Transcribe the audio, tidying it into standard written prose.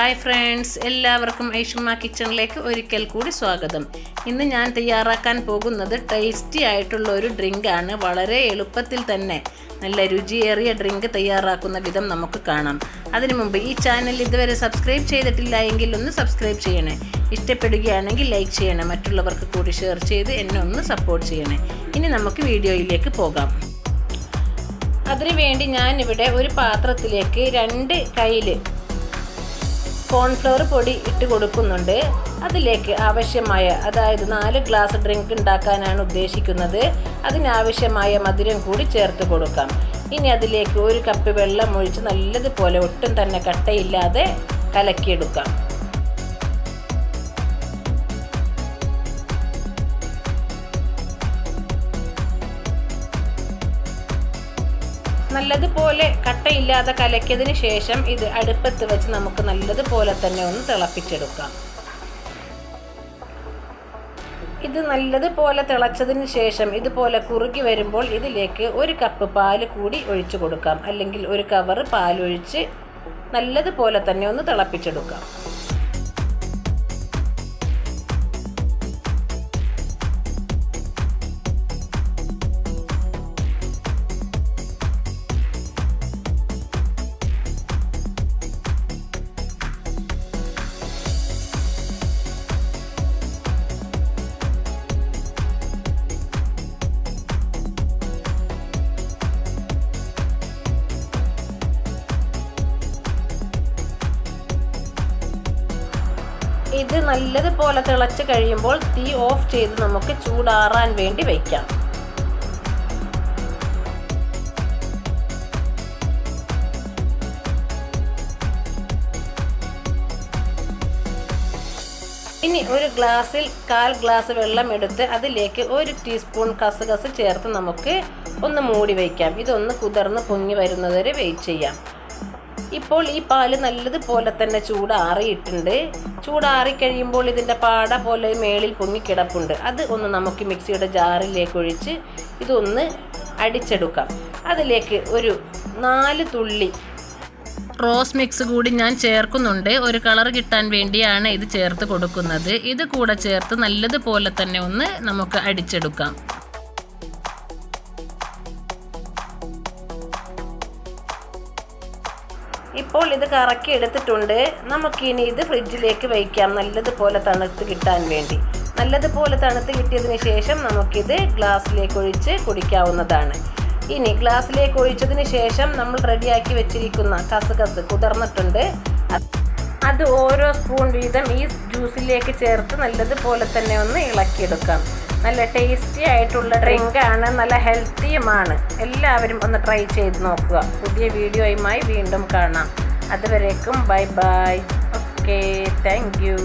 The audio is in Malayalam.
ഹായ് ഫ്രണ്ട്സ്, എല്ലാവർക്കും ഐഷുമ്മ കിച്ചണിലേക്ക് ഒരിക്കൽ കൂടി സ്വാഗതം. ഇന്ന് ഞാൻ തയ്യാറാക്കാൻ പോകുന്നത് ടേസ്റ്റി ആയിട്ടുള്ള ഒരു ഡ്രിങ്കാണ്. വളരെ എളുപ്പത്തിൽ തന്നെ നല്ല രുചിയേറിയ ഡ്രിങ്ക് തയ്യാറാക്കുന്ന വിധം നമുക്ക് കാണാം. അതിനു മുമ്പ് ഈ ചാനൽ ഇതുവരെ സബ്സ്ക്രൈബ് ചെയ്തിട്ടില്ല എങ്കിൽ ഒന്ന് സബ്സ്ക്രൈബ് ചെയ്യണേ. ഇഷ്ടപ്പെടുകയാണെങ്കിൽ ലൈക്ക് ചെയ്യണേ. മറ്റുള്ളവർക്ക് കൂടി ഷെയർ ചെയ്ത് എന്നെ ഒന്ന് സപ്പോർട്ട് ചെയ്യണേ. ഇനി നമുക്ക് വീഡിയോയിലേക്ക് പോകാം. അതിനുവേണ്ടി ഞാനിവിടെ ഒരു പാത്രത്തിലേക്ക് 2 കയ്യിൽ കോൺഫ്ലവർ പൊടി ഇട്ട് കൊടുക്കുന്നുണ്ട്. അതിലേക്ക് ആവശ്യമായ, അതായത് 4 ഗ്ലാസ് ഡ്രിങ്ക് ഉണ്ടാക്കാനാണ് ഉദ്ദേശിക്കുന്നത്. അതിനാവശ്യമായ മധുരം കൂടി ചേർത്ത് കൊടുക്കാം. ഇനി അതിലേക്ക് 1 കപ്പ് വെള്ളം ഒഴിച്ച് നല്ലതുപോലെ ഒട്ടും തന്നെ കട്ടയില്ലാതെ കലക്കിയെടുക്കാം. നല്ലതുപോലെ കട്ടയില്ലാതെ കലക്കിയതിന് ശേഷം ഇത് അടുപ്പത്ത് വെച്ച് നമുക്ക് നല്ലതുപോലെ തന്നെ ഒന്ന് തിളപ്പിച്ചെടുക്കാം. ഇത് നല്ലതുപോലെ തിളച്ചതിന് ശേഷം ഇതുപോലെ കുറുകി വരുമ്പോൾ ഇതിലേക്ക് 1 കപ്പ് പാല് കൂടി ഒഴിച്ചു കൊടുക്കാം. അല്ലെങ്കിൽ 1 കവർ പാലൊഴിച്ച് നല്ലതുപോലെ തന്നെ ഒന്ന് തിളപ്പിച്ചെടുക്കാം. ഇത് നല്ലതുപോലെ തിളച്ച് കഴിയുമ്പോൾ തീ ഓഫ് ചെയ്ത് നമുക്ക് ചൂടാറാൻ വേണ്ടി വയ്ക്കാം. ഇനി ഒരു ഗ്ലാസ്സിൽ 1/4 ഗ്ലാസ് വെള്ളം എടുത്ത് അതിലേക്ക് 1 ടീസ്പൂൺ കസകസ് ചേർത്ത് നമുക്ക് ഒന്ന് മൂടി വയ്ക്കാം. ഇതൊന്ന് കുതിർന്ന് പൊങ്ങി വരുന്നതുവരെ വെയിറ്റ് ചെയ്യാം. ഇപ്പോൾ ഈ പാല് നല്ലതുപോലെ തന്നെ ചൂടാറിയിട്ടുണ്ട്. ചൂടാറിക്കഴിയുമ്പോൾ ഇതിൻ്റെ പാട പോലെ മേളിൽ പൊങ്ങിക്കിടപ്പുണ്ട്. അത് ഒന്ന് നമുക്ക് മിക്സിയുടെ ജാറിലേക്ക് ഒഴിച്ച് ഇതൊന്ന് അടിച്ചെടുക്കാം. അതിലേക്ക് ഒരു 4 തുള്ളി റോസ് മിക്സ് കൂടി ഞാൻ ചേർക്കുന്നുണ്ട്. ഒരു കളർ കിട്ടാൻ വേണ്ടിയാണ് ഇത് ചേർത്ത് കൊടുക്കുന്നത്. ഇത് കൂടെ ചേർത്ത് നല്ലതുപോലെ തന്നെ ഒന്ന് നമുക്ക് അടിച്ചെടുക്കാം. ഇപ്പോൾ ഇത് കറക്കി എടുത്തിട്ടുണ്ട്. നമുക്കിനി ഇത് ഫ്രിഡ്ജിലേക്ക് വയ്ക്കാം, നല്ലതുപോലെ തണുത്ത് കിട്ടാൻ വേണ്ടി. നല്ലതുപോലെ തണുത്ത് കിട്ടിയതിന് ശേഷം നമുക്കിത് ഗ്ലാസ്സിലേക്ക് ഒഴിച്ച് കുടിക്കാവുന്നതാണ്. ഇനി ഗ്ലാസ്സിലേക്ക് ഒഴിച്ചതിന് ശേഷം നമ്മൾ റെഡിയാക്കി വെച്ചിരിക്കുന്ന കസകസ് കുതിർന്നിട്ടുണ്ട്. അത് ഓരോ സ്പൂൺ വീതം ഈ ജ്യൂസിലേക്ക് ചേർത്ത് നല്ലതുപോലെ തന്നെ ഒന്ന് ഇളക്കിയെടുക്കാം. നല്ല ടേസ്റ്റി ആയിട്ടുള്ള ഡ്രിങ്കാണ്, നല്ല ഹെൽത്തിയുമാണ്. എല്ലാവരും ഒന്ന് ട്രൈ ചെയ്ത് നോക്കുക. പുതിയ വീഡിയോയുമായി വീണ്ടും കാണാം. അതുവരേക്കും bye bye. Okay, thank you.